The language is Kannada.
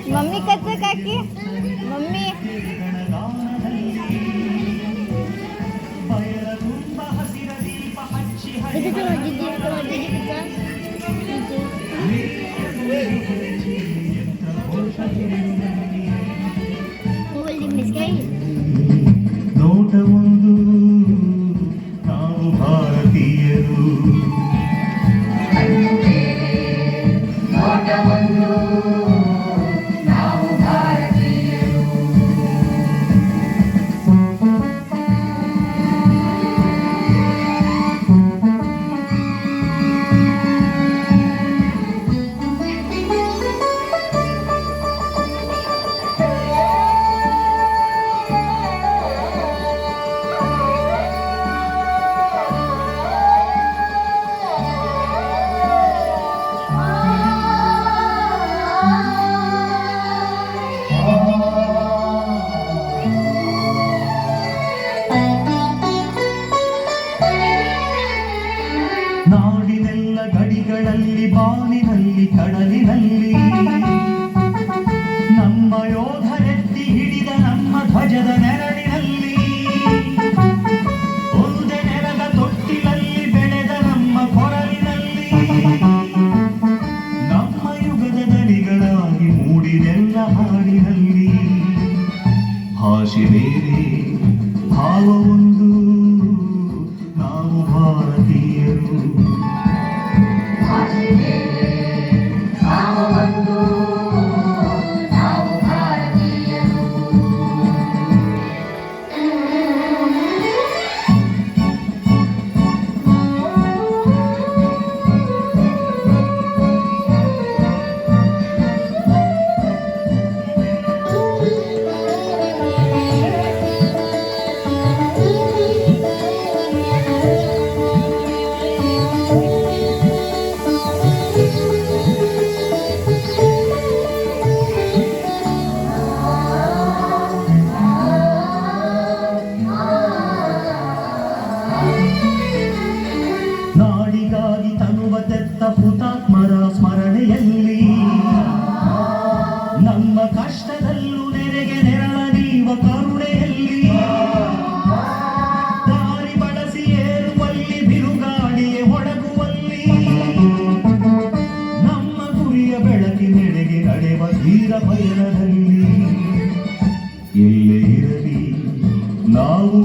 मम्मी कसं काकी मम्मी ನೋಟ ಒಂದು ನಾವು ಭಾರತೀಯರು ನಾಡಿನೆಲ್ಲ ಗಡಿಗಳಲ್ಲಿ ಬಾನಿನಲ್ಲಿ ಕಡಲಿನಲ್ಲಿ ನಮ್ಮ ಯೋಧರೆತ್ತಿ ಹಿಡಿದ ನಮ್ಮ ಧ್ವಜದ ನೆರಳಿನಲ್ಲಿ ಒಂದೇ ನೆಲದ ತೊಟ್ಟಿಲಲ್ಲಿ ಬೆಳೆದ ನಮ್ಮ ಕೊರಳಿನಲ್ಲಿ ನಮ್ಮ ಯುಗದ ದನಿಗಳಾಗಿ ಮೂಡಿದೆಲ್ಲ ಹಾಡಿನಲ್ಲಿ ಭಾಷೆ ಬೇರೆ ಭಾವ ಒಂದು ನಾವು ಭಾರತೀಯರು ನಾಡಿಗಾಗಿ ತನುವ ತೆತ್ತ ಹುತಾತ್ಮರ ಸ್ಮರಣೆಯಲ್ಲಿ ನಮ್ಮ ಕಷ್ಟದಲ್ಲೂ ನೆರೆಗೆ ನೆರಳ ನೀವ ಕರುಣೆಯಲ್ಲಿ ದಾರಿ ಬಳಸಿ ಏರುವಲ್ಲಿ ಬಿರುಗಾಳಿಯೇ ಒಡಗುವಲ್ಲಿ ನಮ್ಮ ಗುರಿಯ ಬೆಳಕಿನೆಡೆಗೆ ನಡೆವ ಧೀರ ಪಯಣದಲ್ಲಿ ಎಲ್ಲೇ ಇರಲಿ ನಾವು